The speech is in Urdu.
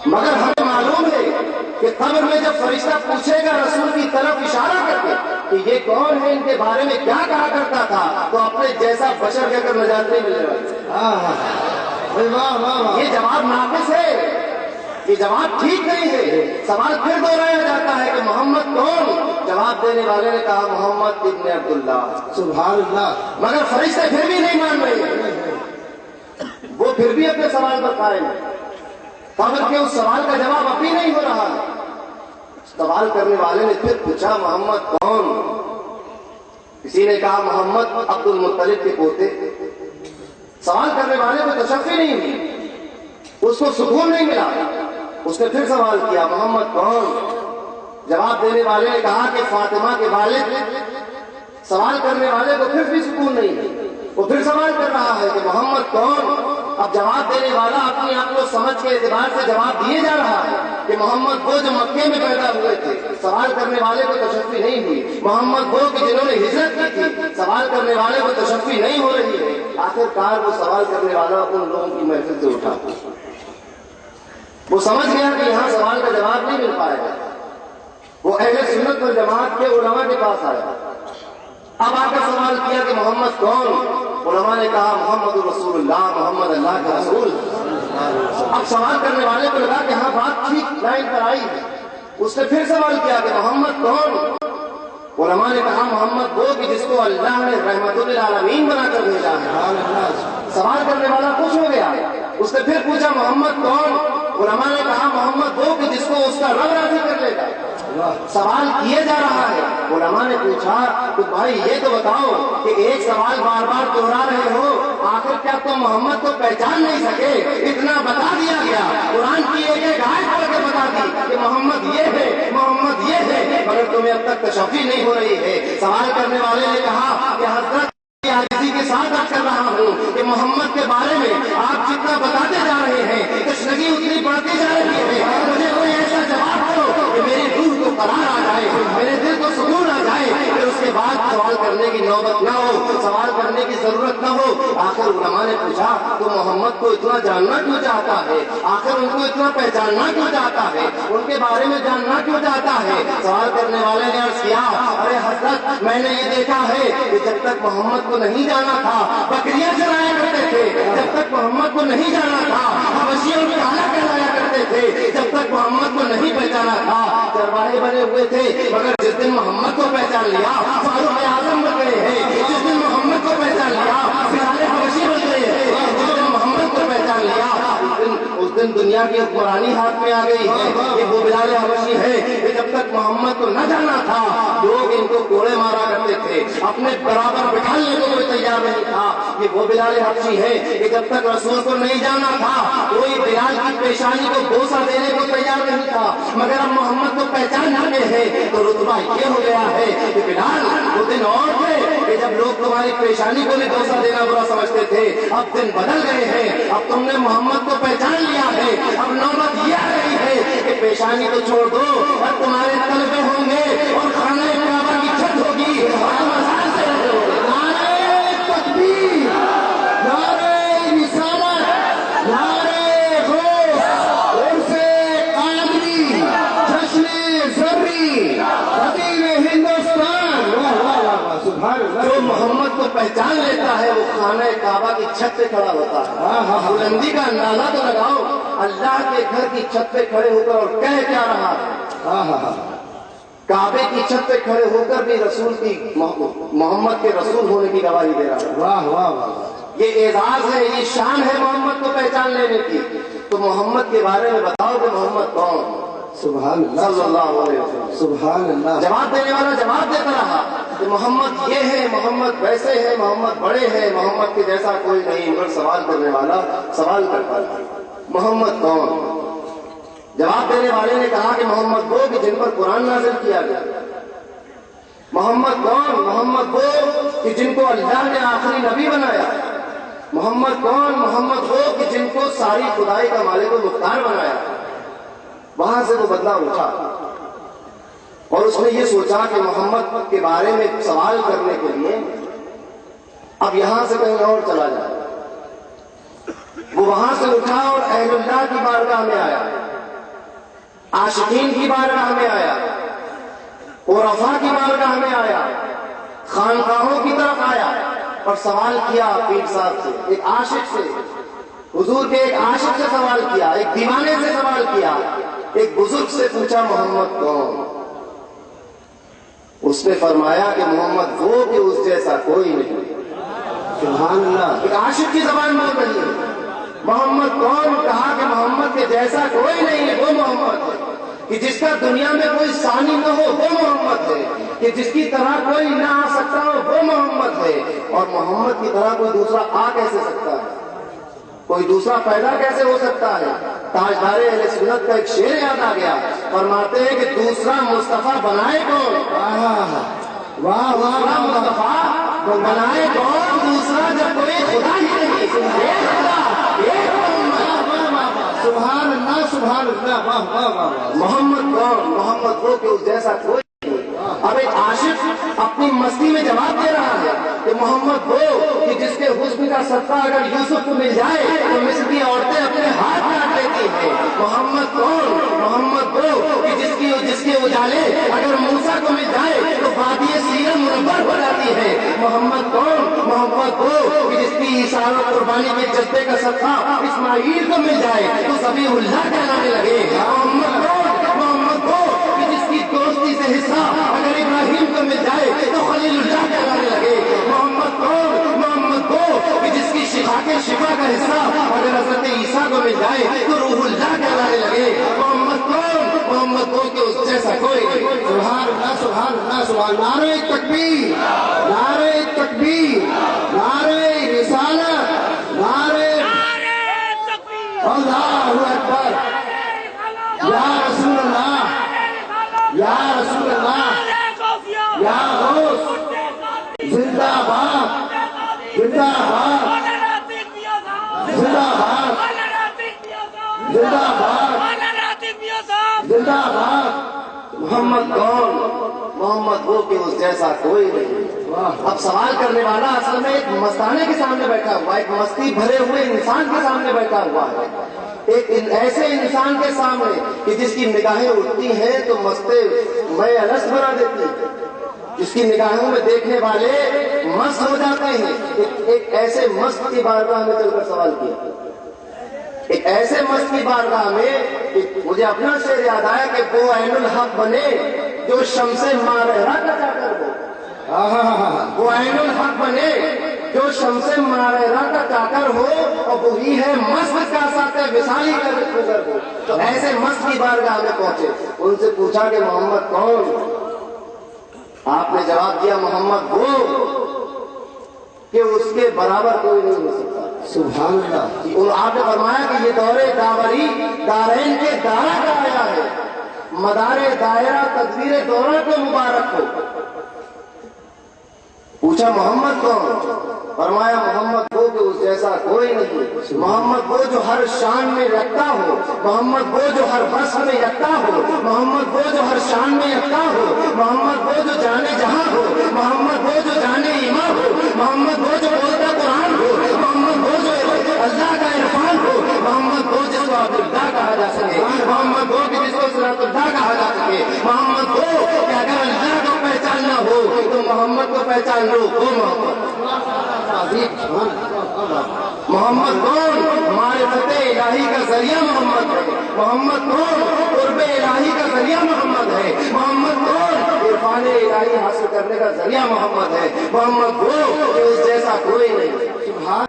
مگر ہمیں معلوم ہے کہ قبر میں جب فرشتہ پوچھے گا رسول کی طرف اشارہ کر کے کہ یہ کون ہے، ان کے بارے میں کیا کہا کرتا تھا، تو اپنے جیسا بشر کہہ کر نجات نہیں ملے گا۔ یہ جواب ناقص ہے، یہ جواب ٹھیک نہیں ہے۔ سوال پھر دہرایا جاتا ہے کہ محمد کون؟ جواب دینے والے نے کہا محمد ابن عبداللہ۔ سبحان اللہ۔ مگر فرشتے پھر بھی نہیں مان رہے، وہ پھر بھی اپنے سوال پر قائم ہے۔ قبر کے اس سوال کا جواب ابھی نہیں ہو رہا ہے۔ سوال کرنے والے نے پھر پوچھا محمد کون؟ کسی نے کہا محمد عبد المطلب کے پوتے۔ سوال کرنے والے کو تشفی نہیں ہوئی، اس کو سکون نہیں ملا۔ اس نے پھر سوال کیا محمد کون؟ جواب دینے والے نے کہا کہ فاطمہ کے والد۔ سوال کرنے والے کو پھر بھی سکون نہیں ہے، وہ پھر سوال کر رہا ہے کہ محمد کون؟ اب جواب دینے والا اپنی عقل و سمجھ کے اعتبار سے جواب دیے جا رہا ہے کہ محمد وہ جو مکے میں پیدا ہوئے تھے۔ سوال کرنے والے کو تشفی نہیں ہوئی۔ محمد وہ کہ جنہوں نے ہجرت کی تھی۔ سوال کرنے والے کو تشفی نہیں ہو رہی ہے۔ آخر کار وہ سوال کرنے والا ان لوگوں کی محفل سے اٹھا، وہ سمجھ گیا کہ یہاں سوال کا جواب نہیں مل پائے گا۔ وہ اہل سنت والجماعت کے علماء کے پاس آیا، اب آ کر سوال کیا کہ محمد کون؟ علماء نے کہا محمد رسول اللہ، محمد اللہ کا رسول۔ اب سوال کرنے والے کو لگا کہ ہاں بات ٹھیک لائن پر آئی ہے۔ اس نے پھر سوال کیا کہ محمد کون؟ علماء نے کہا محمد وہ کہ جس کو اللہ نے رحمت للعالمین بنا کر بھیجا ہے۔ سوال کرنے والا خوش ہو گیا۔ اس نے پھر پوچھا محمد کون؟ علماء نے کہا محمد وہ کہ جس کو اس کا رب راضی کر لے گا۔ سوال کیے جا رہا ہے۔ علماء نے پوچھا کہ بھائی یہ تو بتاؤ کہ ایک سوال بار بار دہرا رہے ہو، آخر کیا تم محمد کو پہچان نہیں سکے؟ اتنا بتا دیا گیا، قرآن کی ایک ایک آیت پڑھ کے بتا دی کہ محمد یہ ہے، محمد یہ ہے، مگر تمہیں اب تک تشفی نہیں ہو رہی ہے۔ سوال کرنے والے نے کہا کہ حضرت عاجزی کے ساتھ عرض کر رہا ہوں کہ محمد کے بارے میں آپ جتنا بتاتے جا رہے ہیں تشنگی اتنی بڑھتی جا رہی ہے۔ مجھے کوئی ایسا جواب دو کہ میری روح کو قرار آ جائے، میرے دل کو سکون آ جائے، پھر اس کے بعد سوال کرنے کی نوبت نہ ہو، سوال کرنے کی ضرورت نہ ہو۔ آخر علماء نے پوچھا تو محمد کو اتنا جاننا کیوں چاہتا ہے؟ آخر ان کو اتنا پہچاننا کیوں چاہتا ہے؟ ان کے بارے میں جاننا کیوں چاہتا ہے؟ سوال کرنے والے نے عرض کیا ارے حضرت میں نے یہ دیکھا ہے کہ جب تک محمد کو نہیں جانا تھا بکریاں چرایا کرتے تھے، جب تک محمد کو نہیں جانا تھا حبشیوں میں کالا کہلایا کرتے تھے، جب تک محمد کو نہیں پہچانا تھا چرواہے بنے ہوئے تھے، مگر جس دن محمد کو پہچان لیا فاروق اعظم بن گئے ہیں، جس دن محمد کو پہچان لیا بلال حبشی بن گئے ہیں، جس دن محمد کو پہچان لیا اس دن دنیا کی حکمرانی ہاتھ میں آ گئی ہے۔ یہ وہ بلال حبشی ہے کہ جب تک محمد کو نہ جانا تھا لوگ ان کو کوڑے مارا کرتے تھے، اپنے برابر بٹھانے کو کوئی تیار نہیں تھا۔ یہ وہ بلال حبشی ہے کہ جب تک رسول کو نہیں جانا تھا کوئی بلال کی پیشانی کو بوسہ دینے کو تیار نہیں تھا، مگر اب محمد کو پہچان جاتے ہیں تو رتبہ یہ ہو گیا ہے کہ بلال وہ دن اور تھے کہ جب لوگ تمہاری پیشانی کو بھی بوسہ دینا برا سمجھتے تھے، اب دن بدل گئے ہیں، اب تم نے محمد کو پہچان لیا ہے، اب نوبت یہ آ رہی ہے کہ پیشانی کو چھوڑ دو اور تمہارے طلبے ہوں گے اور خانہ کعبہ کی چھت ہوگی اور تم آسان سے رہو گے۔ نعرہ تکبیر، نعرہ رسالت، نعرہ غوث، عرس قادری، جشن ذری، خطیب ہندوستان۔ جو محمد کو پہچان لیتا ہے وہ خانہ کعبہ کی چھت پہ کھڑا ہوتا ہے۔ بلندی کا اندازہ تو لگاؤ، اللہ کے گھر کی چھت پہ کھڑے ہو کر اور کہہ کیا رہا ہے؟ کعبے کی چھت پہ کھڑے ہو کر بھی رسول کی محمد کے رسول ہونے کی گواہی دے رہا ہے۔ واہ واہ واہ، یہ اعزاز ہے، یہ شان ہے محمد کو پہچان لینے کی۔ تو محمد کے بارے میں بتاؤ کہ محمد کون؟ سبحان اللہ، صلی اللہ علیہ وسلم، سبحان اللہ۔ جواب دینے والا جواب دیتا رہا کہ محمد یہ ہے، محمد ویسے ہے، محمد بڑے ہیں، محمد کے جیسا کوئی نہیں، مگر سوال کرنے والا سوال کرتا ہے محمد کون؟ جواب دینے والے نے کہا کہ محمد وہ کہ جن پر قرآن نازل کیا گیا۔ محمد کون؟ محمد وہ کہ جن کو اللہ نے آخری نبی بنایا۔ محمد کون؟ محمد وہ کہ جن کو ساری خدائی کا مالک و مختار بنایا۔ وہاں سے وہ بندہ اٹھا اور اس نے یہ سوچا کہ محمد کے بارے میں سوال کرنے کے لیے اب یہاں سے کہیں اور چلا جائے۔ وہ وہاں سے اٹھا اور اہل اللہ کی بارگاہ میں آیا، عاشقین کی بارگاہ میں آیا، عرفاء کی بارگاہ میں آیا، خانقاہوں کی طرف آیا اور سوال کیا پیر صاحب سے، ایک عاشق سے، حضور کے ایک عاشق سے سوال کیا، ایک دیوانے سے سوال کیا، ایک بزرگ سے پوچھا محمد کون؟ اس نے فرمایا کہ محمد وہ کہ اس جیسا کوئی نہیں۔ سبحان اللہ، ایک عاشق کی زبان بول رہی ہے، محمد کون؟ کہا کہ محمد کے جیسا کوئی نہیں ہے، وہ محمد ہے کہ جس کا دنیا میں کوئی ثانی نہ ہو، وہ محمد ہے کہ جس کی طرح کوئی نہ آ سکتا ہو، وہ محمد ہے۔ اور محمد کی طرح کوئی دوسرا آ کیسے سکتا ہے؟ کوئی دوسرا پیدا کیسے ہو سکتا ہے؟ تاجدار اہل سنت کا ایک شعر یاد آ گیا، فرماتے ہیں کہ دوسرا مصطفیٰ بنائے کون؟ واہ واہ، مصطفیٰ بنائے کون دوسرا جب کوئی خدا ہی نہیں؟ سبحان اللہ سبحان اللہ، واہ واہ واہ۔ محمد کون؟ محمد وہ کہ اس جیسا کوئی۔ اب ایک عاشق اپنی مستی میں جواب دے رہا ہے کہ محمد وہ کہ جس کے حسن کا صدقہ اگر یوسف کو مل جائے تو مصر کی عورتیں اپنے ہاتھ کاٹ لیتی ہیں۔ محمد کون؟ محمد وہ کہ جس کے اجالے اگر موسیٰ کو مل جائے تو وادی سیرت منور ہو جاتی ہے۔ محمد کون؟ محمد وہ کہ جس کی ایثار و قربانی کے جذبے کا صدقہ اسماعیل کو مل جائے تو ذبیح اللہ کہلانے لگے۔ محمد کون؟ محمد وہ کہ جس کی دوستی سے حصہ اگر ابراہیم کو مل جائے تو خلیل اللہ کہلانے لگے۔ محمد کون؟ محمد وہ کہ جس کی شفا کے شفا کا حصہ اگر حضرت عیسیٰ کو مل جائے تو روح اللہ کہلانے لگے۔ محمد کون؟ محمد وہ کہ اس جیسا کوئی نہیں۔ سبحان اللہ سبحان اللہ سبحان اللہ، نعرہ تکبیر، نعرہ تکبیر، نعرہ رسالت، نعرہ اللہ اکبر، یا رسول اللہ، یا رسول اللہ، یا غوث، زندہ باد، زندہ باد، زندہ باد، زندہ باد، زندہ باد۔ محمد کون؟ محمد وہ کہ اس جیسا کوئی نہیں۔ اب سوال کرنے والا اصل میں ایک مستانے کے سامنے بیٹھا ہوا، ایک مستی بھرے ہوئے انسان کے سامنے بیٹھا ہوا ہے، ایک ایسے انسان کے سامنے کہ جس کی نگاہیں اٹھتی ہیں تو مستے میں الس بنا دیتی ہیں، جس کی نگاہوں میں دیکھنے والے مست ہو جاتے ہیں۔ ایک ایسے مست کی بارگاہ میں چل کر سوال کیا، ایک ایسے مست کی بارگاہ میں کہ مجھے اپنا شعر یاد آیا کہ وہ عین الحق بنے جو شمس مارہرہ کا چاکر ہو، وہ عین الحق بنے جو شمس مارہرہ کا چاکر ہو اور وہی ہے مست کا ساتھ وصالی کا گزر ہو۔ تو ایسے مست کی بارگاہ میں پہنچے، ان سے پوچھا کہ محمد کون؟ آپ نے جواب دیا محمد وہ کہ اس کے برابر کوئی نہیں ہو سکتا۔ سبحان اللہ۔ آپ نے فرمایا کہ یہ دور داوری دارین کے دارہ کا آیا ہے، مدار دائرہ تدبیر دورہ کو مبارک ہو۔ پوچھا محمد کون؟ فرمایا محمد وہ کہ اس جیسا کوئی نہیں، محمد وہ جو ہر شان میں یکتا ہو، محمد وہ جو ہر بس میں یکتا ہو، محمد وہ جو ہر شان میں یکتا ہو، محمد وہ جو جانے جہاں ہو، محمد وہ جو جانے ایمان ہو، محمد وہ جو بولتا قرآن ہو، محمد وہ جو اللہ کا عرفان ہو، محمد وہ جس کو عبداللہ کہا جا سکے، محمد وہ کہ جس کو صراط اللہ کہا جا سکے، محمد وہ کہ اگر اللہ کو پہچاننا ہو تو محمد کو پہچان لو، وہ محمد کون؟ معرفت الہی کا ذریعہ محمد ہے، محمد کون؟ قرب الہی کا ذریعہ محمد ہے، محمد کون؟ عرفان الہی حاصل کرنے کا ذریعہ محمد ہے، محمد وہ کہ اس جیسا کوئی نہیں۔ سبحان